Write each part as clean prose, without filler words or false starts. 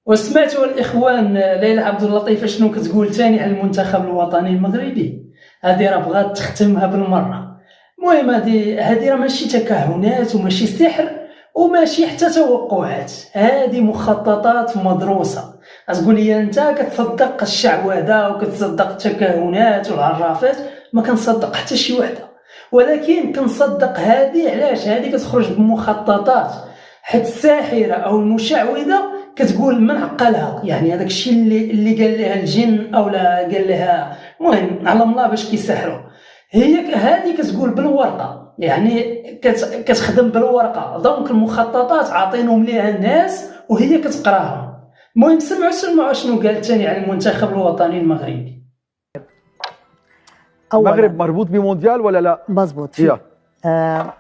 وسمعتوا الإخوان ليلى عبد اللطيف شنو كتقول ثاني على المنتخب الوطني المغربي؟ هذه راه بغات تختمها بالمرة. المهم هذه راه ماشي تكهنات وماشي سحر وماشي حتى توقعات، هذه مخططات مدروسة. تقول لي انت كتصدق الشعوذة وكتصدق التكهنات والعرافات؟ ما كنصدق حتى شي وحده، ولكن كنصدق هذه. علاش؟ هذه كتخرج بمخططات، حيت الساحرة او المشعوذة كتقول من عقلها، يعني هذاك الشيء اللي قال لها الجن او لا قال لها المهم على الله باش كيسحروا، هي هذه كتقول بالورقه، يعني كتخدم بالورقه. دونك المخططات عاطينهم ليها الناس وهي كتقراهم. المهم سمعوا شنو قال ثاني على المنتخب الوطني المغربي. المغرب مربوط بمونديال ولا لا؟ مزبوط.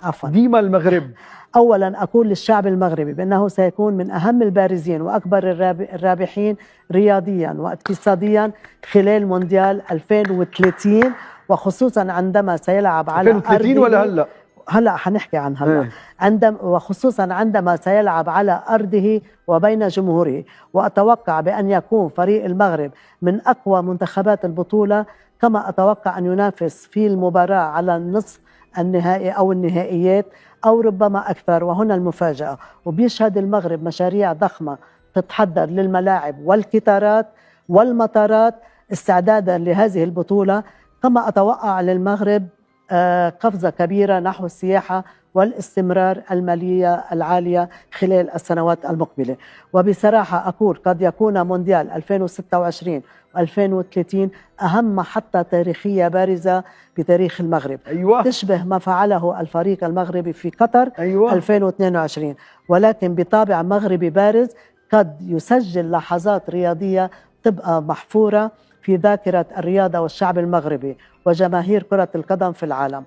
عفوا، ديما المغرب. أولا أقول للشعب المغربي بأنه سيكون من أهم البارزين وأكبر الرابحين رياضيا واقتصاديا خلال مونديال 2030، وخصوصا عندما سيلعب على 2030 ولا هلا حنحكي عن هلا. وخصوصا عندما سيلعب على أرضه وبين جمهوره. وأتوقع بأن يكون فريق المغرب من أقوى منتخبات البطولة، كما أتوقع أن ينافس في المباراة على النصف النهائي أو النهائيات أو ربما أكثر. وهنا المفاجأة، وبيشهد المغرب مشاريع ضخمة تتحضر للملاعب والكتارات والمطارات استعدادا لهذه البطولة. كما أتوقع للمغرب قفزة كبيرة نحو السياحة والاستمرار المالية العالية خلال السنوات المقبلة. وبصراحة أقول قد يكون مونديال 2026 و2030 أهم محطة تاريخية بارزة بتاريخ المغرب. تشبه ما فعله الفريق المغربي في قطر 2022، ولكن بطابع مغربي بارز قد يسجل لحظات رياضية تبقى محفورة في ذاكرة الرياضة والشعب المغربي وجماهير كرة القدم في العالم.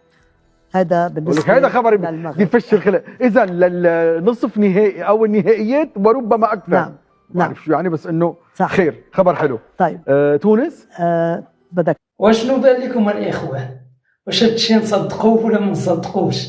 هذا بالنسبة هذا خبر بيفشل خلال إذا للنصف نهائي أو النهائيات وربما أكثر. نعم شو يعني، بس إنه صح. خير، خبر حلو. طيب تونس بدك وشنو بان لكم الإخوان؟ واش هاد الشيء نصدقوه ولا ما نصدقوش؟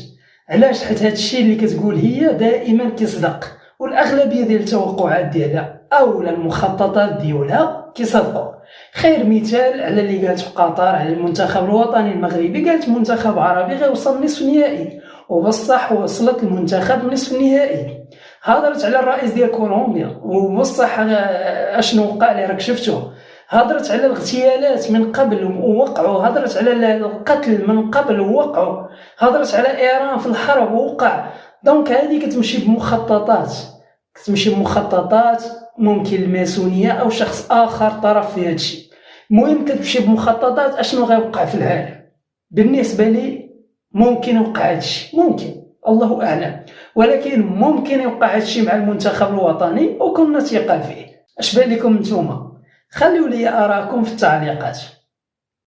علاش؟ حيت هاد الشيء اللي كتقول هي دائما كيصدق، والاغلبيه ديال التوقعات ديالها او المخططات ديالها كيصدقوا. خير مثال على اللي قالت في قطر على المنتخب الوطني المغربي، قالت منتخب عربي غيوصل نصف نهائي، وبصح وصلت المنتخب نصف نهائي. هضرت على الرئيس ديال كولومبيا وبصح اشنو وقع لي راك شفتو. هضرت على الاغتيالات من قبل ووقعوا، هضرت على القتل من قبل ووقعوا، هضرت على ايران في الحرب ووقع. دونك هذه كتمشي بمخططات، ممكن الماسونيه او شخص اخر طرف في هذا الشيء. المهم كتمشي بمخططات اشنو غيوقع في العالم. بالنسبه لي ممكن يوقع هذا الشيء، ممكن، الله اعلم، ولكن ممكن يوقع هذا الشيء مع المنتخب الوطني وكنا ثقه فيه. اش بان لكم نتوما؟ خليوا لي آراءكم في التعليقات.